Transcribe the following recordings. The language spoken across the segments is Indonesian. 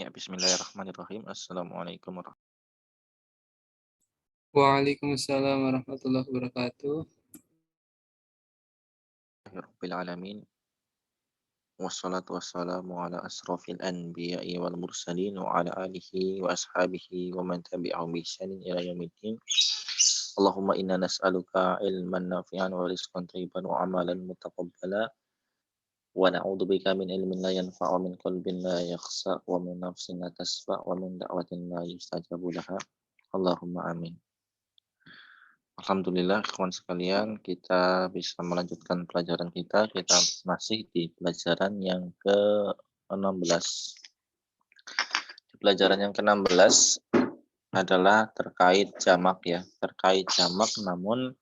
Ya, bismillahirrahmanirrahim. Assalamualaikum Waalaikumsalam warahmatullahi wabarakatuh. warahmatullahi alamin. Wassalatu wassalamu ala asrafil anbiya'i wal mursalin wa ala alihi wa ashabihi wa man tabi'ahum bi ihsanin ila yaumiddin. Allahumma inna nas'aluka ilman nafi'an wa rizqan thayyiban wa amalan mutaqabbala wa na'udzubika min ilmin la yanfa'u min qalbin la yakhsa wa min nafsin la tasfa wa min da'watin la yustajabu laha. Allahumma amin. Alhamdulillah, kawan sekalian, kita bisa melanjutkan pelajaran kita. Kita masih di pelajaran yang ke-16. Di pelajaran yang ke-16 adalah terkait jamak ya. Terkait jamak, namun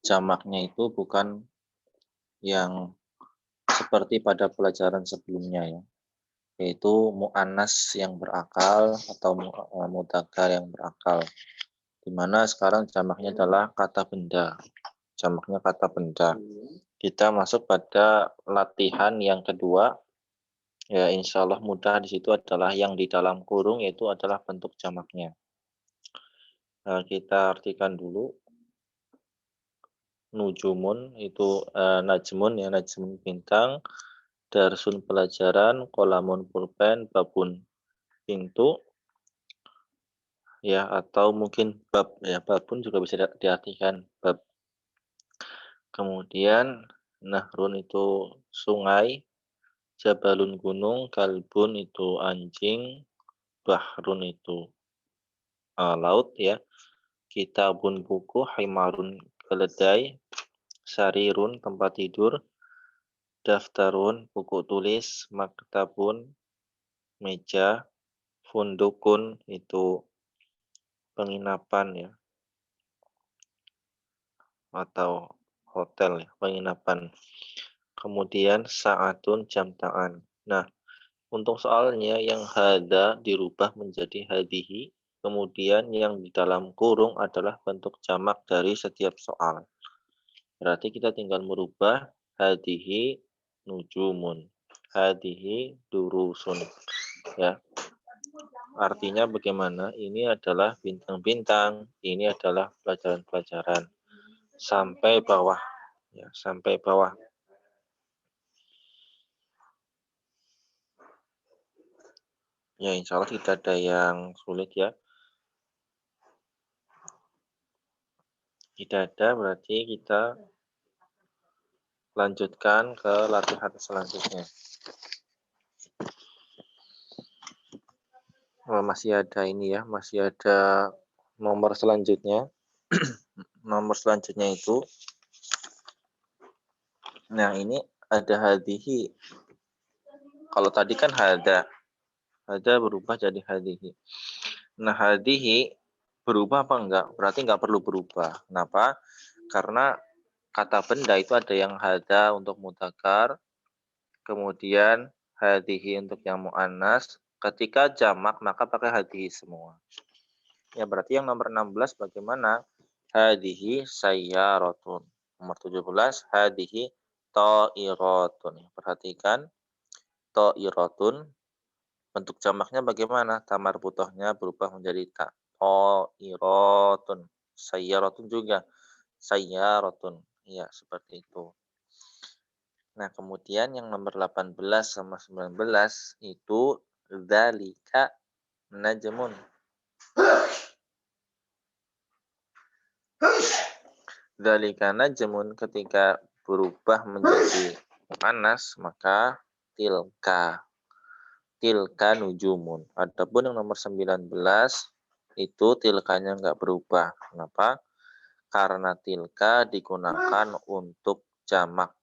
jamaknya itu bukan yang seperti pada pelajaran sebelumnya ya. Yaitu mu'annas yang berakal atau mudzakkar yang berakal. Di mana sekarang jamaknya adalah kata benda. Jamaknya kata benda. Kita masuk pada latihan yang kedua. Ya, insya Allah mudah di situ adalah yang di dalam kurung, yaitu adalah bentuk jamaknya. Kita artikan dulu. Nujumun itu najmun ya, najmun bintang, darsun pelajaran, kolamun pulpen, babun pintu ya, atau mungkin bab ya, babun juga bisa diartikan bab. Kemudian nahrun itu sungai, jabalun gunung, kalbun itu anjing, bahrun itu laut ya, kitabun buku, himarun keledai, sarirun tempat tidur, daftarun buku tulis, maktabun meja, fundukun itu penginapan ya, atau hotel ya, penginapan. Kemudian saatun jam tangan. Nah, untuk soalnya yang hada dirubah menjadi hadihi, kemudian yang di dalam kurung adalah bentuk jamak dari setiap soal. Berarti kita tinggal merubah hadihi nujumun, hadihi durusun. Ya. Artinya bagaimana? Ini adalah bintang-bintang, ini adalah pelajaran-pelajaran. Sampai bawah. Ya, sampai bawah. Ya, insya Allah tidak ada yang sulit ya. Tidak ada, berarti kita lanjutkan ke latihan selanjutnya. Masih ada ini ya, masih ada nomor selanjutnya. Nomor selanjutnya itu, nah ini ada hadihi. Kalau tadi kan hada berubah jadi hadihi. Nah hadihi berubah apa enggak? Berarti enggak perlu berubah. Kenapa? Karena kata benda itu ada yang hada untuk mudzakkar, kemudian hadihi untuk yang muannas. Ketika jamak maka pakai hadihi semua. Ya berarti yang nomor 16 bagaimana? Hadihi sayyaratun. Nomor 17 hadihi ta'iratun. Perhatikan ta'iratun, bentuk jamaknya bagaimana? Tamar butohnya berubah menjadi ta. Ta'iratun. Sayyaratun juga. Sayyaratun. Ya seperti itu. Nah, kemudian yang nomor 18 sama 19 itu dzalika najmun. Dzalika najmun ketika berubah menjadi muannas maka tilka. Tilka nujumun. Adapun yang nomor 19 itu tilkanya enggak berubah. Kenapa? Karena tilka digunakan untuk jamak.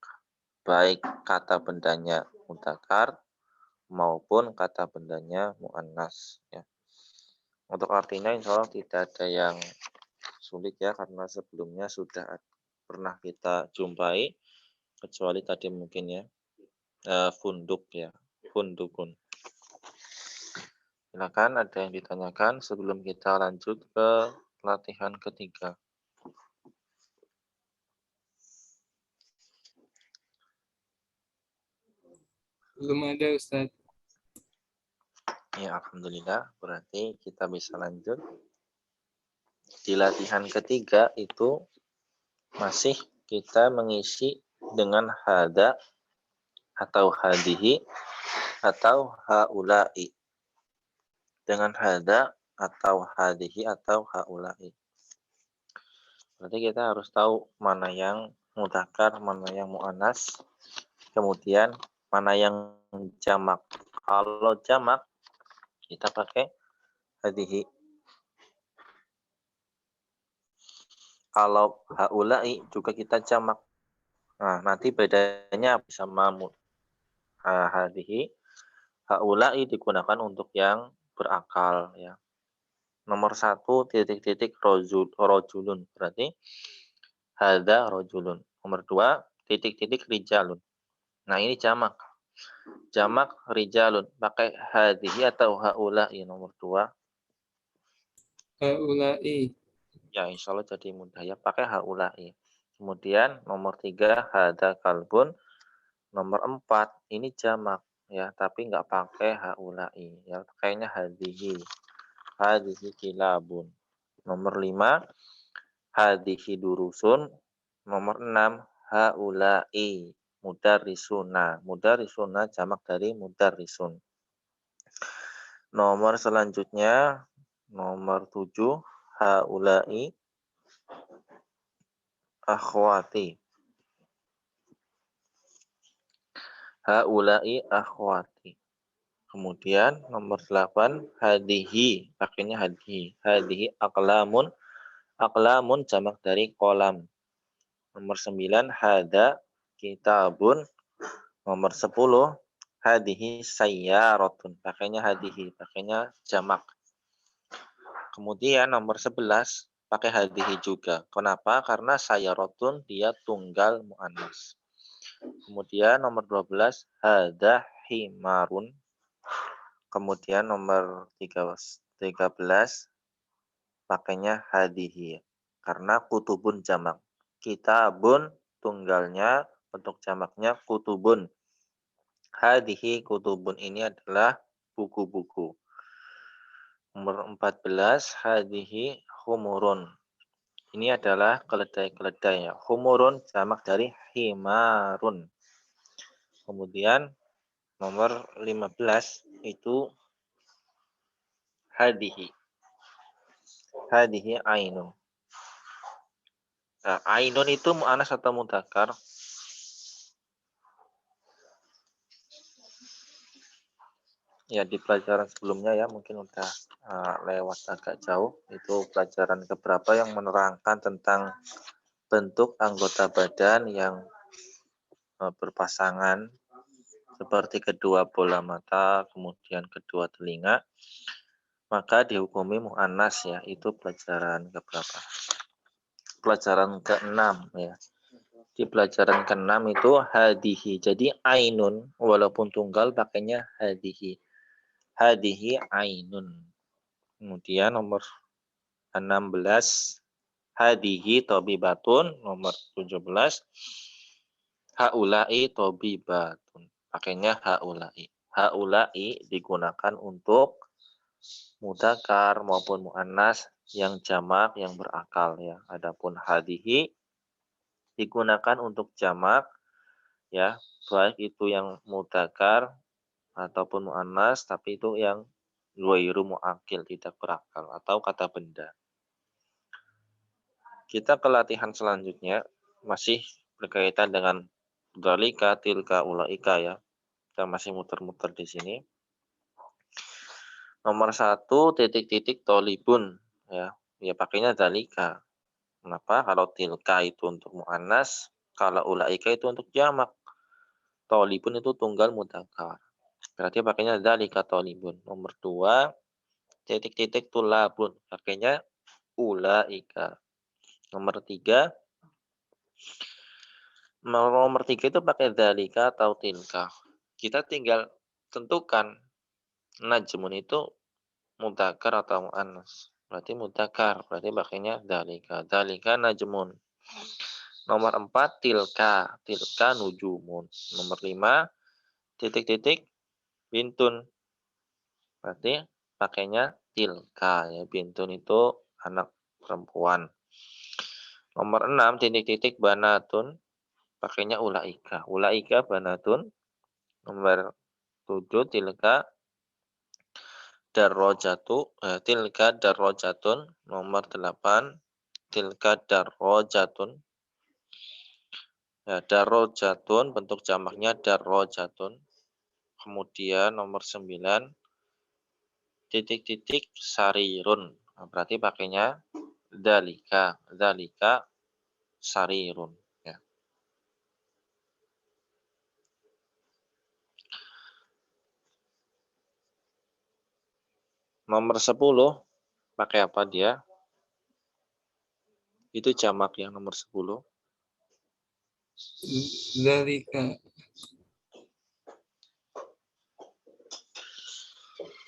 Baik kata bendanya mudzakkar maupun kata bendanya muannas ya. Untuk artinya insya Allah tidak ada yang sulit ya, karena sebelumnya sudah pernah kita jumpai, kecuali tadi mungkin ya funduk ya, fundukun. Silakan ada yang ditanyakan sebelum kita lanjut ke latihan ketiga. Belum ada Ustaz. Ya, alhamdulillah. Berarti kita bisa lanjut. Di latihan ketiga itu masih kita mengisi dengan hada atau hadihi atau haula'i. Dengan hada atau hadihi atau haula'i. Berarti kita harus tahu mana yang mudzakkar, mana yang muannas, kemudian mana yang jamak. Kalau jamak kita pakai hadihi. Kalau haula'i juga kita jamak. Nah, nanti bedanya sama hadihi. Haula'i digunakan untuk yang berakal ya. Nomor 1 titik-titik rojulun. Berarti hada rojulun. Nomor 2 titik-titik rijalun. Nah, ini jamak. Jamak rijalun. Pakai hadihi atau haula'i nomor 2. Haulai. Ya, insya Allah jadi mudah ya. Pakai haula'i. Kemudian nomor 3 hada kalbun. Nomor 4 ini jamak ya, tapi nggak pakai haula'i ya, pakainya hadihi. Hadihi kilabun. Nomor 5 hadihi durusun. Nomor 6 haula'i mudarrisuna. Mudarrisuna jamak dari mudarrisun. Nomor selanjutnya nomor 7 haula'i akhwati. Haula'i akhwati. Kemudian nomor 8 hadihi, pakainya hadihi. Hadihi aqlamun. Aqlamun jamak dari kolam. Nomor 9 hada kitabun. Nomor 10 hadihi sayyaratun. Pakainya hadihi, pakainya jamak. Kemudian nomor 11 pakai hadihi juga. Kenapa? Karena sayyaratun dia tunggal muannas. Kemudian nomor 12 hada himarun. Kemudian nomor 13 pakainya hadihi. Karena kutubun jamak. Kitabun tunggalnya, untuk jamaknya kutubun. Hadihi kutubun ini adalah buku-buku. Nomor 14 hadihi humurun. Ini adalah keledai-keledai ya. Humurun jamak dari himarun. Kemudian nomor 15 itu hadihi. Hadihi ainun. Nah, ainun itu mu'annas atau mudzakkar? Ya, di pelajaran sebelumnya ya, mungkin udah lewat agak jauh. Itu pelajaran keberapa yang menerangkan tentang bentuk anggota badan yang berpasangan seperti kedua bola mata, kemudian kedua telinga, maka dihukumi mu'annas ya. Itu pelajaran keberapa? Pelajaran ke-6 ya. Di pelajaran ke-6 itu hadihi. Jadi ainun walaupun tunggal pakainya hadihi. Hadihi ainun. Kemudian nomor 16 hadihi tobibatun. Nomor 17 haula'i tobibatun. Pakainya haula'i. Haula'i digunakan untuk mudzakkar maupun muannas yang jamak yang berakal ya. Adapun hadihi digunakan untuk jamak ya, baik itu yang mudzakkar ataupun muannas, tapi itu yang ghairu muakil, tidak berakal atau kata benda. Kita ke latihan selanjutnya masih berkaitan dengan dzalika, tilka, ulaika ya. Kita masih muter-muter di sini. Nomor 1 titik-titik tolibun ya. Ya pakainya dzalika. Kenapa? Kalau tilka itu untuk muannas, kalau ulaika itu untuk jamak. Tolibun itu tunggal mudzakkar. Berarti pakainya dzalika tolibun. Nomor 2 titik-titik tulabun. Pakainya ulaika. Nomor 3 itu pakai dzalika atau tilka. Kita tinggal tentukan najmun itu mudzakkar atau muannas. Berarti mudzakkar, berarti pakainya dzalika. Dzalika najmun. Nomor 4 tilka. Tilka nujumun. Nomor 5 titik-titik bintun. Berarti pakainya tilka ya. Bintun itu anak perempuan. Nomor 6 titik-titik banatun pakainya ulaika. Ulaika banatun. Nomor 7 tilka tilka darrojatun. Nomor 8 tilka darrojatun. Ya, darrojatun bentuk jamaknya darrojatun. Kemudian nomor 9 titik-titik sarirun. Nah, berarti pakainya dalika sarirun ya. Nomor 10 pakai apa dia? Itu jamak yang nomor 10. Zalika.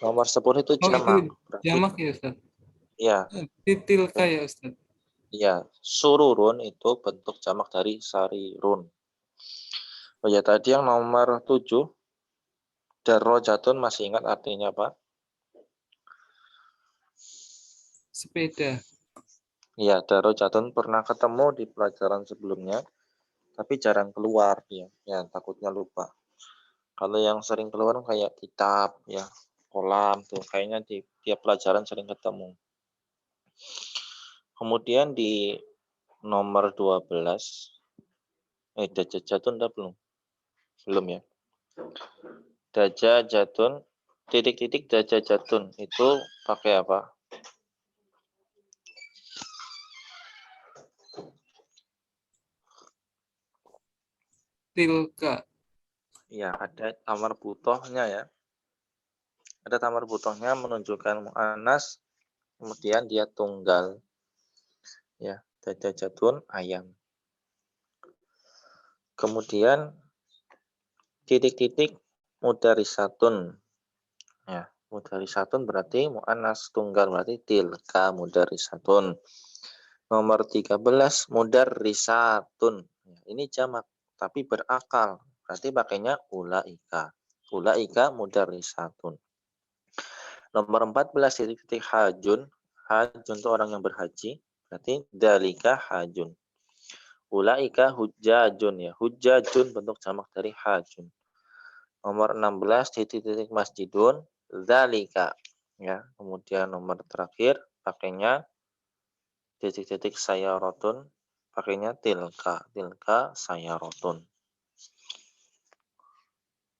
Nomor 10 itu Oh, itu jamak. Berarti jamak ya, Ustaz? ya, Tilka ya, Ustaz? ya, sururun itu bentuk jamak dari sarirun. Oh ya, tadi yang nomor 7 darrojatun masih ingat artinya apa? Sepeda. Ya, darrojatun pernah ketemu di pelajaran sebelumnya, tapi jarang keluar dia. Ya, takutnya lupa. Kalau yang sering keluar kayak kitab ya, kolam tuh kayaknya di tiap pelajaran sering ketemu. Kemudian di nomor 12 dajajatun udah belum? Belum ya. Dajajatun titik-titik dajajatun itu pakai apa? Tilka. Ya, ada tamar butohnya ya. Ada tamar butohnya menunjukkan mu'annas, kemudian dia tunggal. Ya, dajajatun ayam. Kemudian titik-titik mudarisatun. Ya, mudarisatun berarti mu'annas tunggal, berarti tilka mudarisatun. Nomor 13 mudarrisatun. Ya, ini jamak tapi berakal. Berarti pakainya ulaika. Ulaika mudarrisatun. Nomor 14 titik-titik hajun. Hajun itu orang yang berhaji. Berarti dalika hajun. Ulaika hujjajun ya. Hujjajun bentuk jamak dari hajun. Nomor 16 titik-titik masjidun. Dalika ya. Kemudian nomor terakhir pakainya titik-titik sayarotun. Pakainya tilka sayarotun.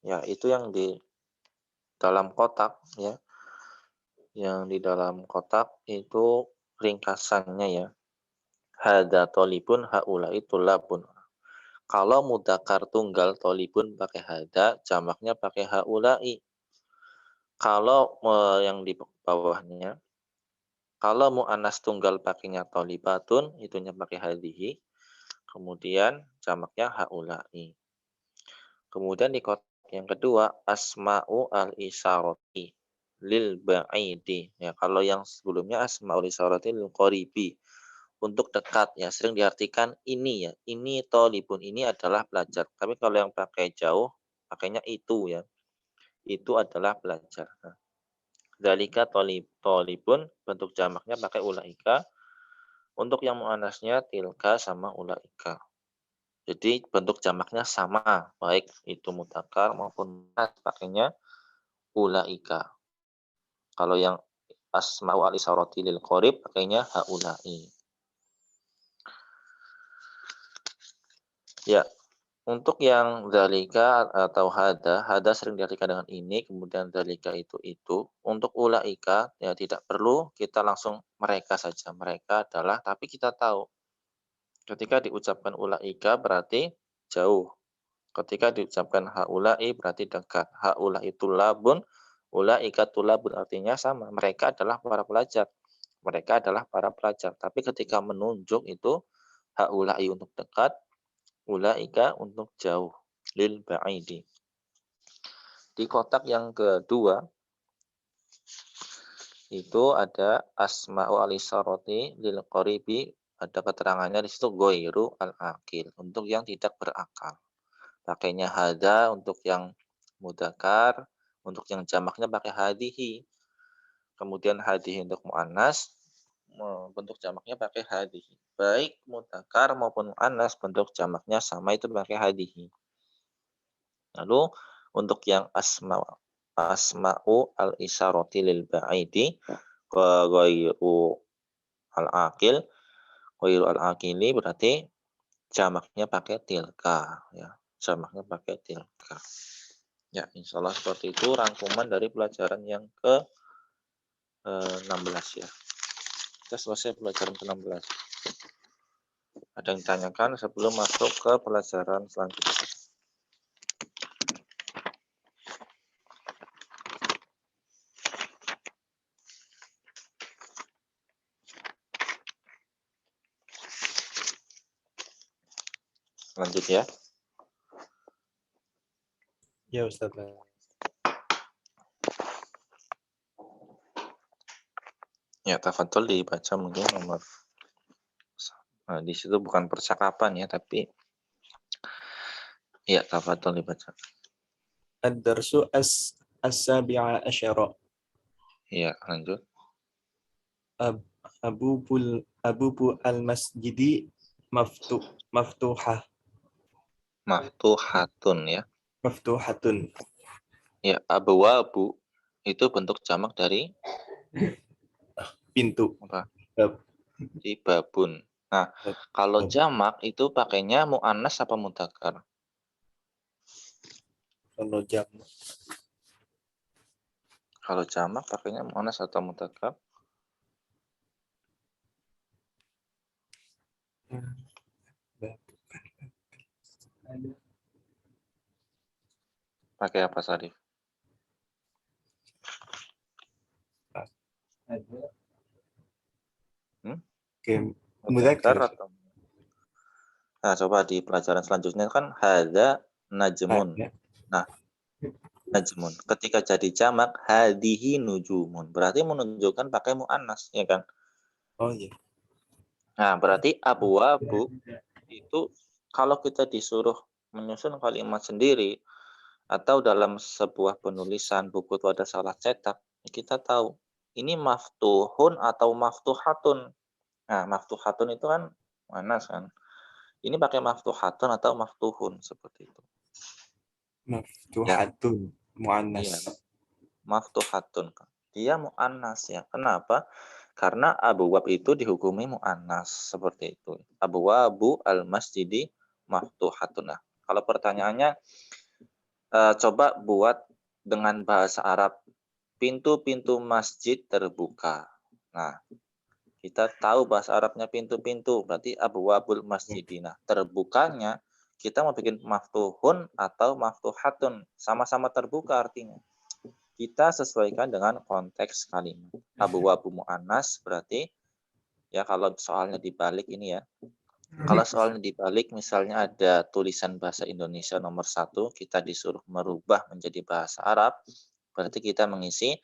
Ya, itu yang di dalam kotak ya. Yang di dalam kotak itu ringkasannya ya. Hada tolibun haulai tulabun. Kalau mudakar tunggal tolibun pakai hada, jamaknya pakai haulai. Kalau yang di bawahnya, kalau mu'anas tunggal pakainya tolibatun, itunya pakai hadihi. Kemudian jamaknya haulai. Kemudian di kotak yang kedua, asma'u al-isarati lil ba'idi. Ya, kalau yang sebelumnya asma'ul isarati lil qaribi. Untuk dekat ya, sering diartikan ini ya. Ini tolibun, ini adalah belajar. Tapi kalau yang pakai jauh, pakainya itu ya. Itu adalah belajar. Nah, dalika tolibun, bentuk jamaknya pakai ulaika. Untuk yang muannasnya tilka sama ulaika. Jadi bentuk jamaknya sama, baik itu mutakar maupun muannas pakainya ulaika. Kalau yang asma'u al-isarati lil qarib pakainya haula'i. Ya, untuk yang dalika atau hada sering diartikan dengan ini, kemudian dalika itu. Untuk ulaika ya tidak perlu kita langsung mereka saja. Mereka adalah, tapi kita tahu ketika diucapkan ulaika berarti jauh. Ketika diucapkan haula'i berarti dekat. Haula'i tulabun, ulaika tulabun artinya sama. Mereka adalah para pelajar. Mereka adalah para pelajar. Tapi ketika menunjuk itu haula'i untuk dekat, ulaika untuk jauh. Lil ba'idi. Di kotak yang kedua itu ada asma'u alisaroti lil qaribi, ada keterangannya di situ goiru al-akil, untuk yang tidak berakal. Pakainya hada untuk yang mudakar, Untuk yang jamaknya pakai hadihi. Kemudian hadihi untuk muannas, bentuk jamaknya pakai hadihi. Baik mudzakkar maupun muannas bentuk jamaknya sama, itu pakai hadihi. Lalu untuk yang asma'u al-isyarati lil ba'idi wa ghairu al-aqil, ghairu al-aqili berarti jamaknya pakai tilka ya. Jamaknya pakai tilka. Ya, insyaallah seperti itu rangkuman dari pelajaran yang ke 16 ya. Kita selesai pelajaran ke-16. Ada yang ditanyakan sebelum masuk ke pelajaran selanjutnya? Lanjut ya. Ya Ustaz. Ya, tafadhol dibaca mungkin nomor. Nah, di situ bukan percakapan ya, tapi ya tafadhol dibaca. Ad-darsu as-sabi'a asyara. Ya, lanjut. Abubu al-masjidi maftuhah. Maftuhatun ya. Maftuhatun. Ya, abwabu itu bentuk jamak dari Pintu. apa? Bab. Di babun. Nah, kalau jamak itu pakainya muannas apa mudzakkar? Kalau jam. Kalau jamak pakainya muannas atau mudzakkar? Pakai apa, Sarif? Oke, Mudzakkar mudzakkar. atau? Nah, coba di pelajaran selanjutnya kan hadza najmun. Ada. Nah, najmun. Ketika jadi jamak hadihi nujumun. Berarti menunjukkan pakai muannas, ya kan? Oh iya. Nah, berarti abwabu itu kalau kita disuruh menyusun kalimat sendiri atau dalam sebuah penulisan buku itu ada salah cetak, kita tahu ini maftuhun atau maftuhatun. Nah, maftuhatun itu kan muannas kan. Ini pakai maftuhatun atau maftuhun seperti itu. Ya, Maftuhatun. iya. Muannas. Maftuhatun. Dia muannas ya. Kenapa? Karena abwab itu dihukumi muannas seperti itu. Abwabu al-masjidi maftuhatun. Nah, kalau pertanyaannya coba buat dengan bahasa Arab. Pintu-pintu masjid terbuka. Nah, kita tahu bahasa Arabnya pintu-pintu, berarti abwabul masjidina. Terbukanya kita mau bikin maftuhun atau maftuhatun, sama-sama terbuka artinya. Kita sesuaikan dengan konteks kalimat. Abwabu muannas berarti ya kalau soalnya dibalik ini ya. Kalau soalnya dibalik misalnya ada tulisan bahasa Indonesia nomor 1, kita disuruh merubah menjadi bahasa Arab, berarti kita mengisi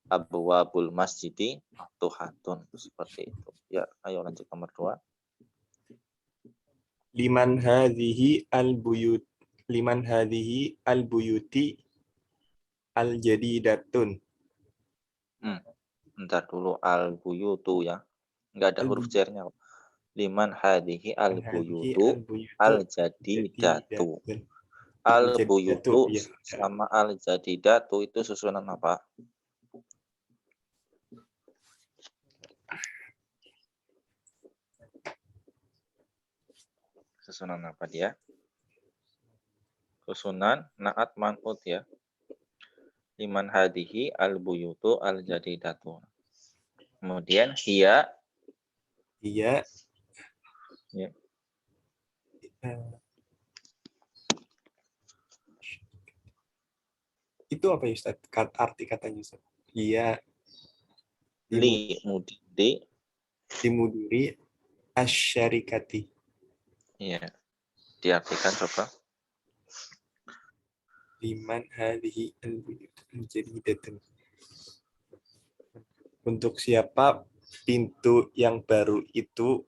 abwabul masjidi maftuhatun seperti itu. Ya, ayo lanjut nomor 2. Liman hadhihi al-buyuti al-jadidatun. Bentar dulu al-buyutu ya. Enggak ada huruf jernya. Liman hadhihi al-buyutu al-jadidatu. Al-buyutu Ya. sama al-jadidatu itu susunan apa? Susunan apa dia? Susunan naat man'ut ya. Liman hadhihi al-buyutu al-jadidatu. Kemudian hiya Iya. ya. Itu apa ya Ustaz? Arti katanya Ustaz? Iya. Li mudidi Dimudiri asyarikati. ya. Diartikan coba. Liman hadhihi al-jadidatun. Untuk siapa pintu yang baru itu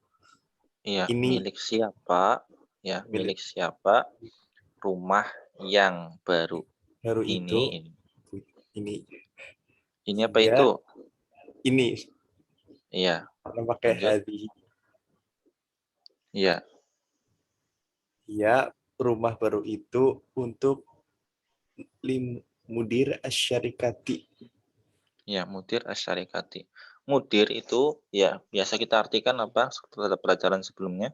Iya, ini milik siapa? Ya, milik siapa rumah yang baru itu ini. Ini. Ini apa Ya. itu? Ini. Iya, Karena pakai lanjut. hadhihi. Iya, Ya, rumah baru itu untuk mudir asyarikati. ya mudir asyarikati. Mudir itu ya biasa kita artikan apa pada pelajaran sebelumnya.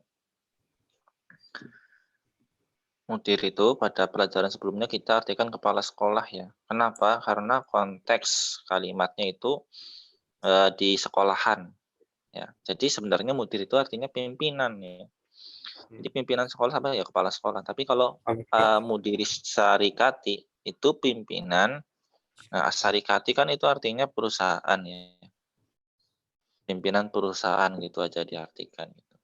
Mudir itu pada pelajaran sebelumnya kita artikan kepala sekolah ya. Kenapa? Karena konteks kalimatnya itu di sekolahan ya. Jadi sebenarnya mudir itu artinya pimpinan ya. Jadi pimpinan sekolah sama ya kepala sekolah. Tapi kalau mudiris syarikati itu pimpinan. Nah, syarikati kan itu artinya perusahaan ya. Pimpinan perusahaan gitu aja diartikan gitu.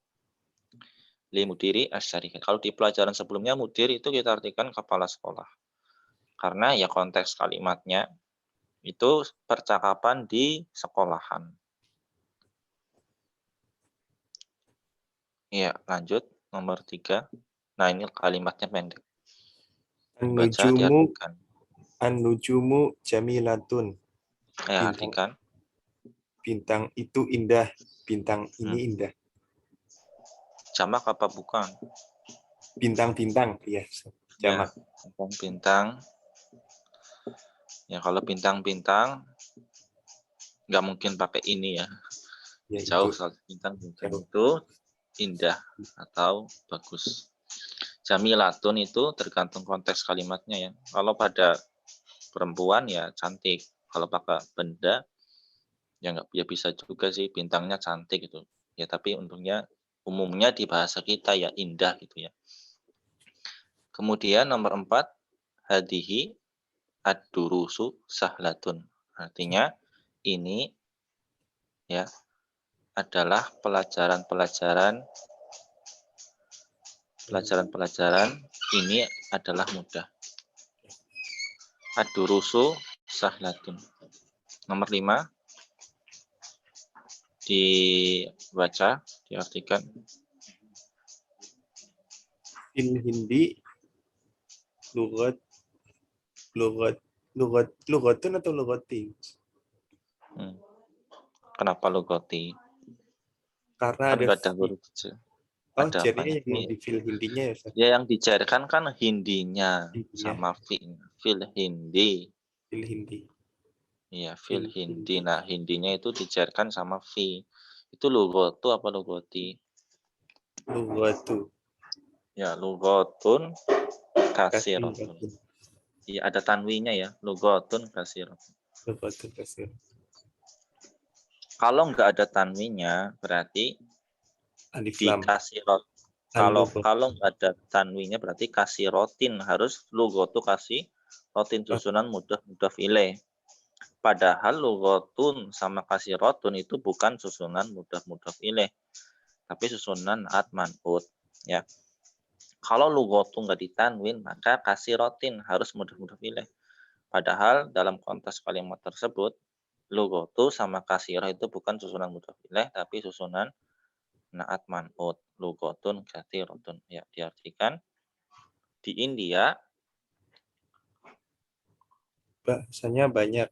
Li mudiri asyarikat. Kalau di pelajaran sebelumnya mudir itu kita artikan kepala sekolah. Karena ya konteks kalimatnya itu percakapan di sekolahan. Iya, lanjut nomor 3. Nah, ini kalimatnya pendek. Baca An-nujumu diartikan. An-nujumu jamilatun. Artikan. Bintang itu indah. Bintang ini indah. Jamak apa bukan? Bintang-bintang, ya. Jamak. Ya, bintang. Ya, kalau bintang-bintang nggak mungkin pakai ini ya. Ya, Jauh itu. soal bintang-bintang Jauh. itu indah atau bagus. Jamilatun itu tergantung konteks kalimatnya ya. Kalau pada perempuan ya cantik. Kalau pakai benda ya nggak ya bisa juga sih bintangnya cantik gitu. Ya tapi untungnya umumnya di bahasa kita ya indah gitu ya. Kemudian nomor 4 hadihi ad-durusu sahlatun. Artinya ini ya adalah pelajaran-pelajaran ini adalah mudah. Ad-durusu sahlatun. Nomor 5 dibaca, diartikan. Fil hindi lugat lugatun atau lugati? Kenapa lugoti? Karena Kan ada nggak ada huruf C. Ada jadinya apanya? yang di fil hindinya ya, Ustaz? Ya yang dicairkan kan hindinya Hindinya. sama fil hindi. Fil hindi. Iya, fil hindi. Nah, hindinya itu dicairkan sama fi. Itu lugotu apa lugoti? Lugatu. Ya, lugotun kasirotun. Kasiratun. Iya, ada tanwinya ya. Lugotun kasirotun. Lugatu kasir. Kalau nggak ada tanwinya, berarti Alif di lam. kasirot. Al-lughah. Kalau nggak ada tanwinya, berarti kasirotin. Harus lugotu kasih rotin susunan mudaf ilaih. Padahal lugotun sama kasirotun itu bukan susunan mudaf ilaih, tapi susunan at man'ut ya. Kalau lugotun nggak ditanwin, maka kasirotin harus mudaf ilaih. Padahal dalam konteks kalimat tersebut, lugotu sama kasirah itu bukan susunan mudaf ilaih, tapi susunan naat man'ut. Lugotun katsirotun ya, diartikan di India Bahasanya banyak.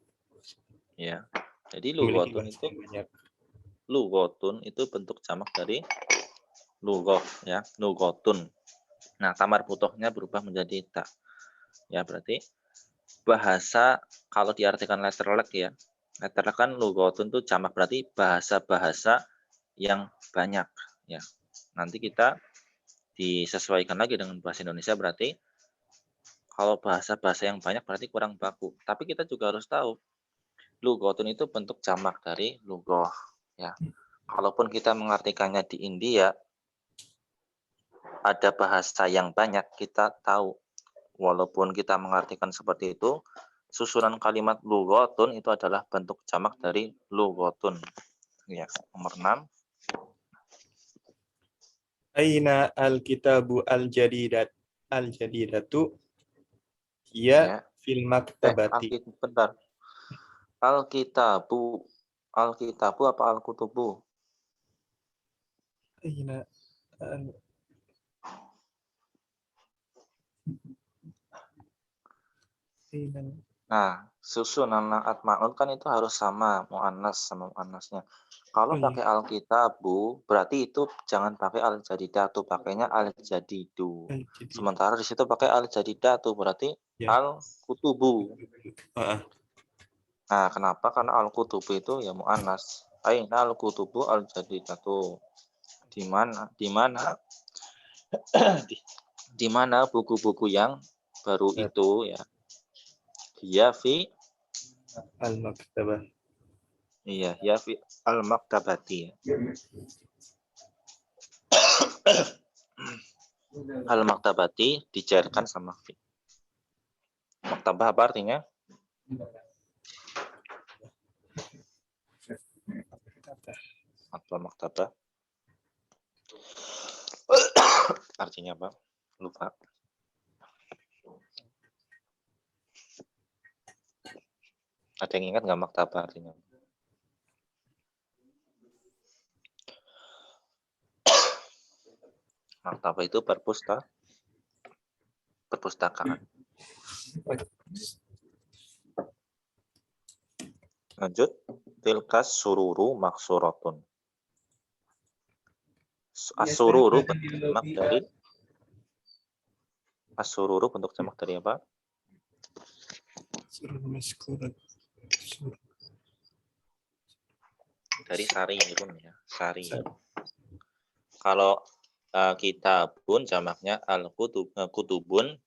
ya. Jadi Memiliki lugotun bahasa itu yang banyak. bentuk jamak dari lugoh ya, lugotun. Nah, tamar putohnya berubah menjadi ta. Ya, berarti bahasa kalau diartikan letterlek ya. Letterlek kan lugotun itu jamak, berarti bahasa-bahasa yang banyak ya. Nanti kita disesuaikan lagi dengan bahasa Indonesia, berarti kalau bahasa-bahasa yang banyak berarti kurang baku. Tapi kita juga harus tahu lugotun itu bentuk jamak dari lugoh ya. Kalaupun kita mengartikannya di India ada bahasa yang banyak, kita tahu walaupun kita mengartikan seperti itu, susunan kalimat lugotun itu adalah bentuk jamak dari lugotun. Ya, nomor 6. Aina al-kitabu al-jadidatu hiya Ya. fil maktabati. Bentar. Alkitabu. Alkitabu apa alkutubu? Aina al Aina Nah, susunan naat ma'un kan itu harus sama muannas sama muannasnya. Kalau Oh iya. pakai alkitabu, berarti itu jangan pakai al-jadidatu, pakainya al-jadidu. Jadi Sementara di situ pakai al-jadidatu, berarti ya. al-kutubu. Ah, Nah, kenapa? Karena al-kutubu itu ya muannas. Aina al-kutubu al-jadidatu. Di mana di mana buku-buku yang baru itu ya. Dia fi al-maktabah. iya, ya fi al-maktabati. Al-maktabati dicairkan sama fi. Maktabah apa artinya? Apa maktabah? Artinya apa? Lupa. Ada yang ingat nggak maktabah artinya? Maktabah itu perpustakaan. Lanjut. Tilkas sururu maksuratun. As-sururu bentuk jamak dari as-sururu bentuk jamak dari apa? Suruh maskurat. Dari sarirun ya, sari. Kalau kitabun jamaknya kutubun,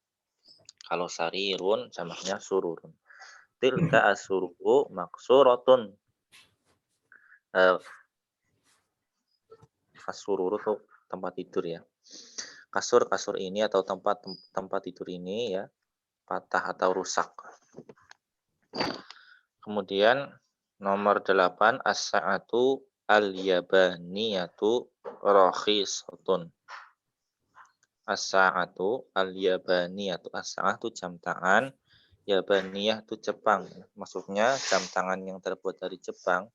kalau sarirun jamaknya sururun. Tilka as-sururu maksuratun. As-sururu tuh tempat tidur ya. Kasur ini atau tempat tidur ini ya patah atau rusak. Kemudian nomor 8 as-sa'atu al-yabaniyatu rakhisatun. As-sa'atu al-yabaniyatu. As-sa'ah itu jam tangan, yabaniyah itu Jepang. Maksudnya jam tangan yang terbuat dari Jepang,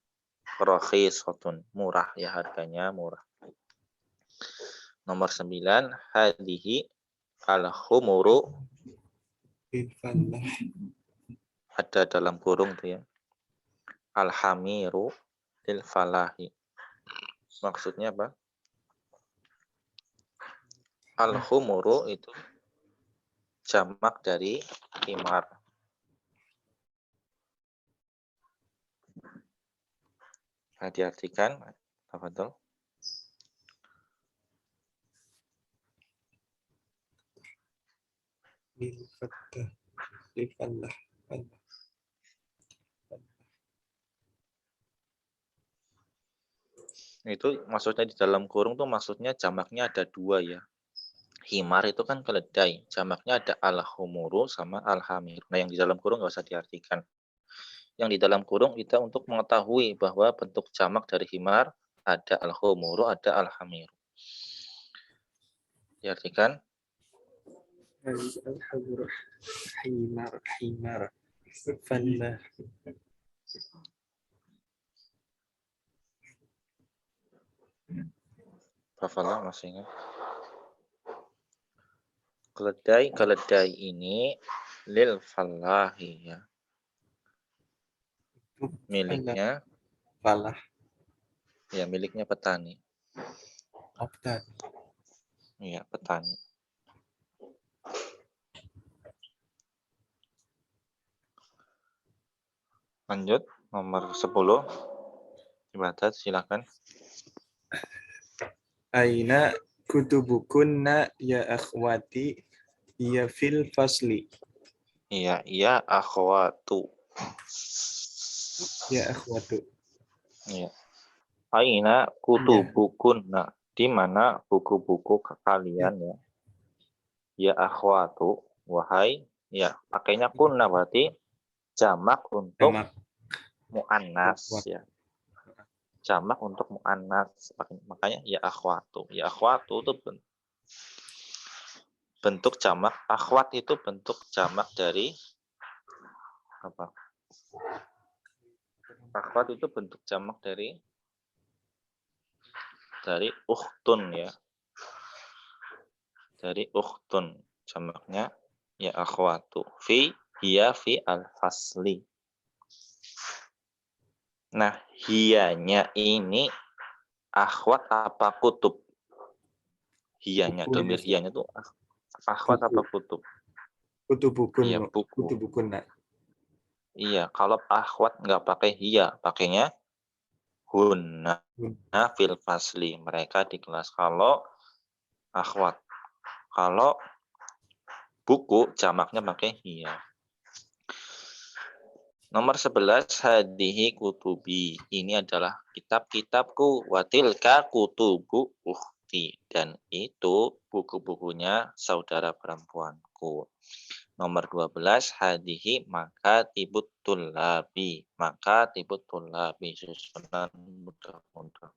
rakhisatun, murah ya, harganya murah. Nomor 9 hadihi al-khumuru, Bilfallah. ada dalam kurung tuh ya. Al-hamiru lil falahi. Maksudnya apa? Al-khumuru itu jamak dari himar. Nah, diartikan apa tuh? Bilfatah. Bilfallah. Itu maksudnya di dalam kurung tuh maksudnya jamaknya ada dua ya. Himar itu kan keledai, jamaknya ada al-khumuru sama al-hamir. Nah, yang di dalam kurung nggak usah diartikan. Yang di dalam kurung kita untuk mengetahui bahwa bentuk jamak dari himar ada al-khumuru, ada al-hamir. Diartikan Al-habur. Himar. Fallah. Hafallah masih ingat. Keledai ini lil falahi ya. Miliknya Falah. ya, miliknya petani. Optan. Iya, petani. Lanjut nomor 10. Ibadat silakan. Aina kutubukunna ya akhwati ya fil fasli. Iya, akhwatu. Ya akhwatu. Iya. Aina kutubukunna. Di mana buku-buku kalian ya? Ya akhwatu. Wahai, ya pakainya kunna berarti jamak untuk Jamak. muannas ya. Jamak untuk muannas. Makanya ya akhwatu. Ya akhwatu itu bentuk jamak. Akhwat itu bentuk jamak dari apa? Akhwat itu bentuk jamak dari ukhtun ya. Dari ukhtun, jamaknya ya akhwatu. Fi Hiya fi al-fasli. Nah, hiyanya ini akhwat apa kutub? Hiyanya, Buku, domir Ustaz. hiyanya tuh akhwat apa kutub? Kutubukun. Iya, buku. Kutubukun, nak. Iya, kalau akhwat nggak pakai hiya, pakainya hunna fil fasli. Mereka di kelas. Kalau akhwat. Kalau buku, jamaknya pakai hiya. Nomor 11, hadihi kutubi. Ini adalah kitab-kitabku. Watilka kutubu ukhti. Dan itu buku-bukunya saudara perempuanku. Nomor 12, hadihi maka tibut tulabi. Maka tibut tulabi. Susunan mudah-mudah.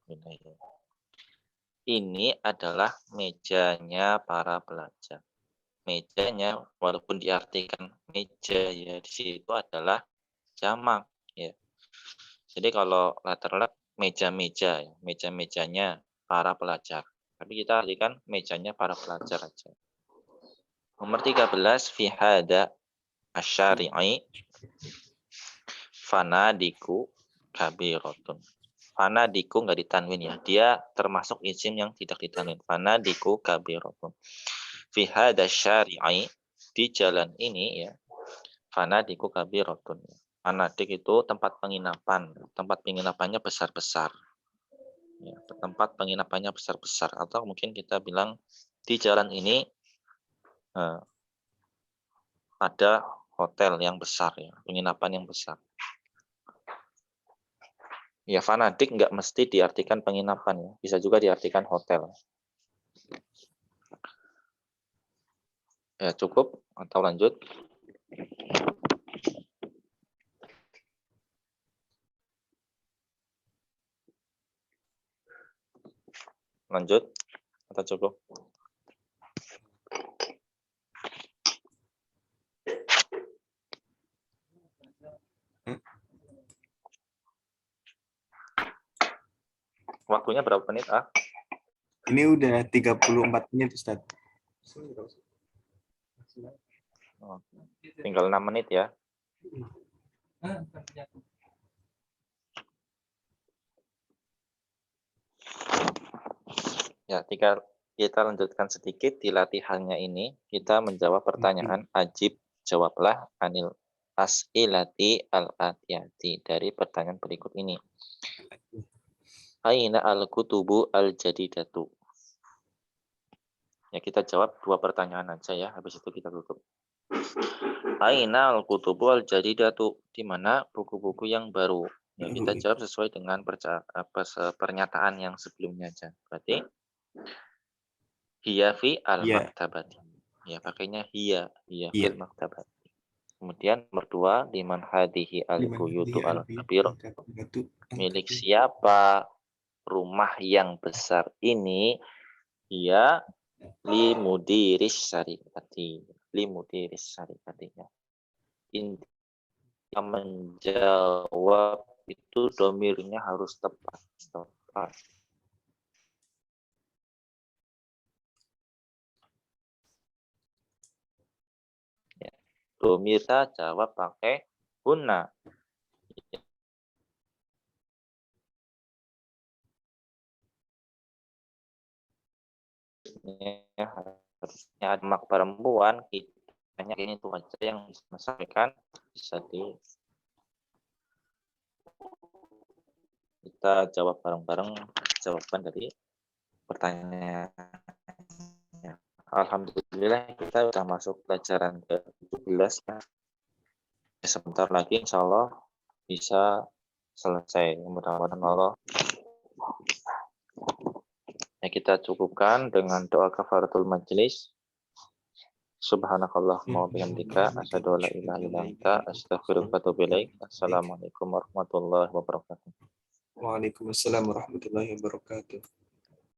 Ini adalah mejanya para pelajar. Mejanya, walaupun diartikan meja, ya di situ adalah jamak, ya. Jadi kalau letterlet meja-meja, ya. Meja-mejanya para pelajar. Tapi kita artikan mejanya para pelajar aja. Nomor 13, fi hada asyari'i fanadiku kabirotun. Fanadiku nggak ditanwin ya. Dia termasuk isim yang tidak ditanwin. Fanadiku kabirotun. Fi hada syari'i, di jalan ini ya. Fanadiku kabirotun. Fanadik itu tempat penginapan. Tempat penginapannya besar-besar. Ya, tempat penginapannya besar-besar. Atau mungkin kita bilang di jalan ini ada hotel yang besar, ya, penginapan yang besar. Ya, fanadik nggak mesti diartikan penginapan, ya. Bisa juga diartikan hotel. Ya, cukup atau lanjut? Lanjut atau cukup? Waktunya berapa menit, ah? Ini udah 34 menit, Ustaz. Oh, tinggal 6 menit ya. Ya, kita lanjutkan sedikit di latihannya ini. Kita menjawab pertanyaan ajib, jawablah anil as'ilati al-atiyati dari pertanyaan berikut ini. Aina al-kutubu al-jadidatu. Ya, kita jawab 2 pertanyaan aja ya, habis itu kita tutup. Aina al-kutubu al-jadidatu, di mana buku-buku yang baru. Ya, kita jawab sesuai dengan pernyataan yang sebelumnya aja. Berarti hiya fi al-maktabati. Ya, pakainya hiya fil maktabati. Kemudian nomor 2, liman hadihi al-buyutu al-kabir. Milik siapa rumah yang besar ini? Hiya limudiris syarikati. Limudiris syarikatinya. Inti yang menjawab itu domirnya harus tepat. Ya. Domir jawab pakai hunna. Harusnya ada mak perempuan, hanya ini tuh aja yang disampaikan, bisa kita jawab bareng-bareng jawaban dari pertanyaan. Alhamdulillah kita sudah masuk pelajaran ke-17 ya. Sebentar lagi insya Allah bisa selesai. Mudah-mudahan Allah. Ya, kita cukupkan dengan doa kafaratul majlis. Subhanakallahumma wa bihamdika asyhadu an la ilaha illa anta astaghfiruka wa atubu ilaik. Assalamualaikum warahmatullahi wabarakatuh. Waalaikumsalam warahmatullahi wabarakatuh.